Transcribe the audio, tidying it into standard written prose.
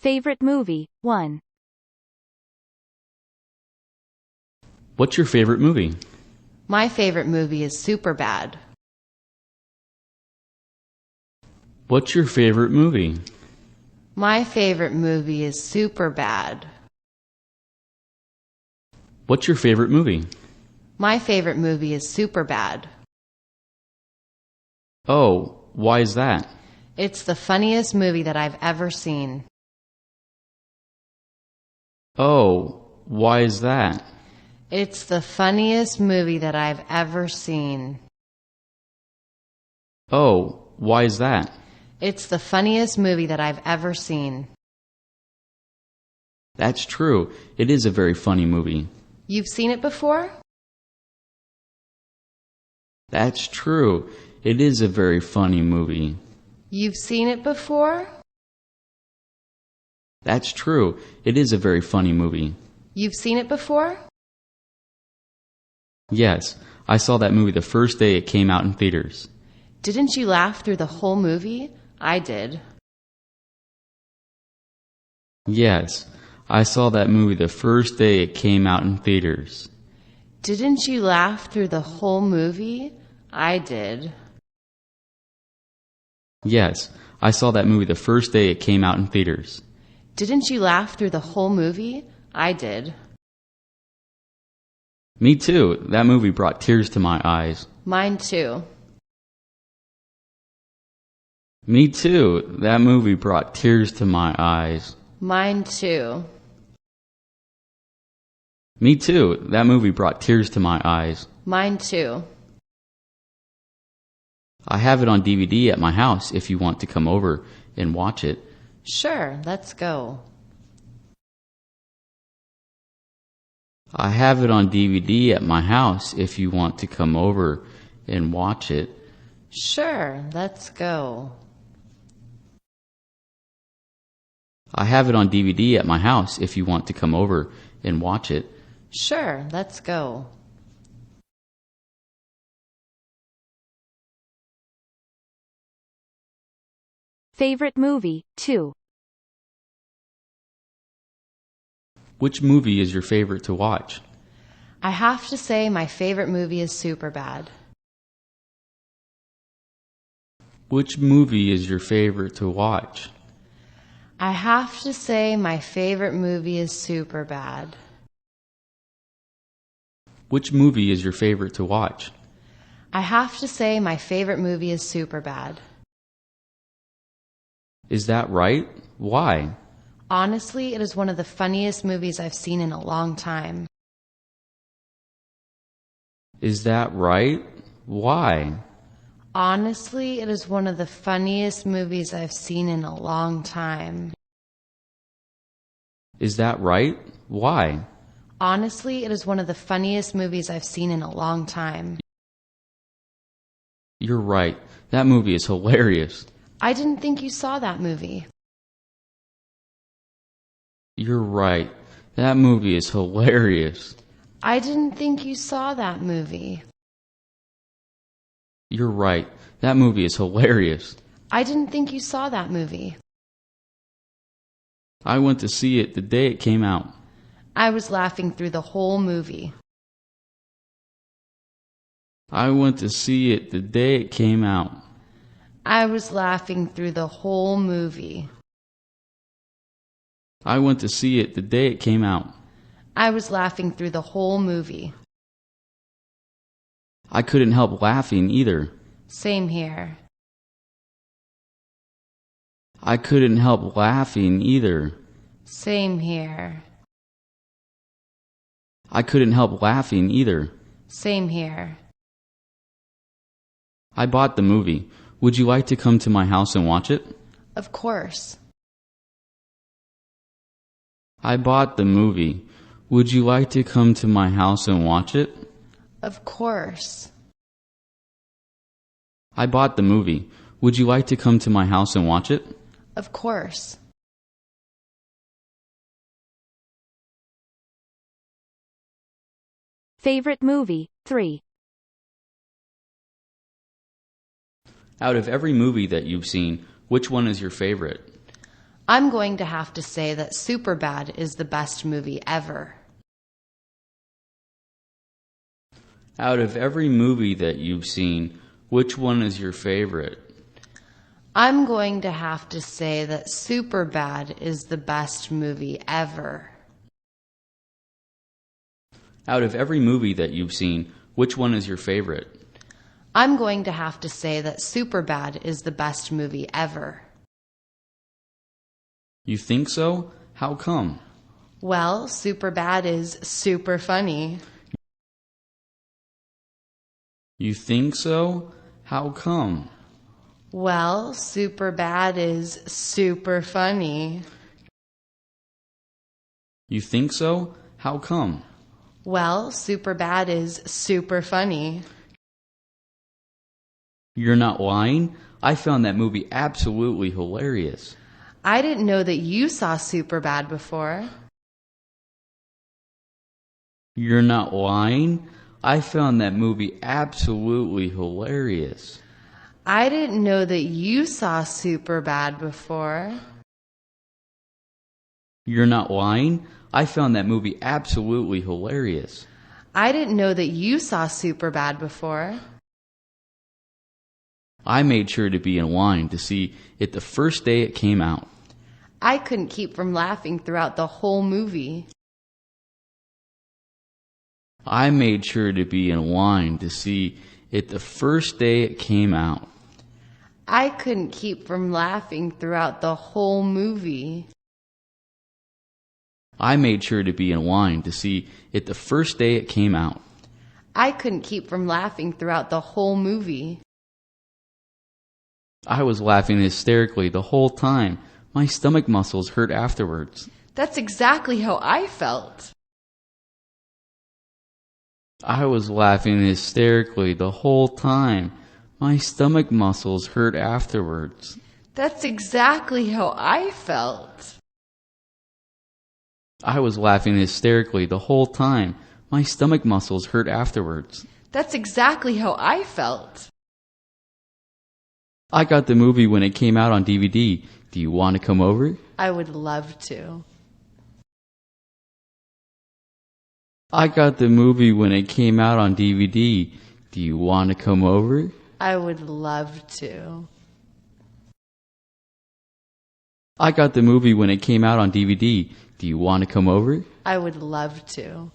Favorite movie, 1. What's your favorite movie? My favorite movie is Superbad. What's your favorite movie? My favorite movie is Superbad. What's your favorite movie? My favorite movie is Superbad. Oh, why is that? It's the funniest movie that I've ever seen. Oh, why is that? It's the funniest movie that I've ever seen. Oh, why is that? It's the funniest movie that I've ever seen. That's true. It is a very funny movie. You've seen it before? That's true. It is a very funny movie. You've seen it before? That's true. It is a very funny movie. You've seen it before? Yes, I saw that movie the first day it came out in theaters. Didn't you laugh through the whole movie? I did. Yes, I saw that movie the first day it came out in theaters. Didn't you laugh through the whole movie? I did. Yes, I saw that movie the first day it came out in theaters. Didn't you laugh through the whole movie? I did. Me too. That movie brought tears to my eyes. Mine too. Me too. That movie brought tears to my eyes. Mine too. Me too. That movie brought tears to my eyes. Mine too. I have it on DVD at my house if you want to come over and watch it. Sure, let's go. I have it on DVD at my house if you want to come over and watch it. Sure, let's go. I have it on DVD at my house if you want to come over and watch it. Sure, let's go. Favorite movie, 2. Which movie is your favorite to watch? I have to say my favorite movie is Superbad. Which movie is your favorite to watch? I have to say my favorite movie is Superbad. Which movie is your favorite to watch? I have to say my favorite movie is Superbad. Is that right? Why? Honestly, it is one of the funniest movies I've seen in a long time. Is that right? Why? Honestly, it is one of the funniest movies I've seen in a long time. Is that right? Why? Honestly, it is one of the funniest movies I've seen in a long time. You're right. That movie is hilarious. I didn't think you saw that movie. You're right. That movie is hilarious. I didn't think you saw that movie. You're right. That movie is hilarious. I didn't think you saw that movie. I went to see it the day it came out. I was laughing through the whole movie. I went to see it the day it came out. I was laughing through the whole movie. I went to see it the day it came out. I was laughing through the whole movie. I couldn't help laughing either. Same here. I couldn't help laughing either. Same here. I couldn't help laughing either. Same here. I bought the movie. Would you like to come to my house and watch it? Of course. I bought the movie. Would you like to come to my house and watch it? Of course. I bought the movie. Would you like to come to my house and watch it? Of course. Favorite movie, 3. Out of every movie that you've seen, which one is your favorite? I'm going to have to say that Superbad is the best movie ever. Out of every movie that you've seen, which one is your favorite? I'm going to have to say that Superbad is the best movie ever. Out of every movie that you've seen, which one is your favorite? I'm going to have to say that Superbad is the best movie ever. You think so? How come? Well, Superbad is super funny. You think so? How come? Well, Superbad is super funny. You think so? How come? Well, Superbad is super funny. You're not lying? I found that movie absolutely hilarious. I didn't know that you saw Superbad before. You're not lying? I found that movie absolutely hilarious. I didn't know that you saw Superbad before. You're not lying? I found that movie absolutely hilarious. I didn't know that you saw Superbad before. I made sure to be in line to see it the first day it came out. I couldn't keep from laughing throughout the whole movie. I made sure to be in line to see it the first day it came out. I couldn't keep from laughing throughout the whole movie. I made sure to be in line to see it the first day it came out. I couldn't keep from laughing throughout the whole movie. I was laughing hysterically the whole time. My stomach muscles hurt afterwards. That's exactly how I felt. I was laughing hysterically the whole time. My stomach muscles hurt afterwards. That's exactly how I felt. I was laughing hysterically the whole time. My stomach muscles hurt afterwards. That's exactly how I felt. I got the movie when it came out on DVD. Do you want to come over? I would love to. I got the movie when it came out on DVD. Do you want to come over? I would love to. I got the movie when it came out on DVD. Do you want to come over? I would love to.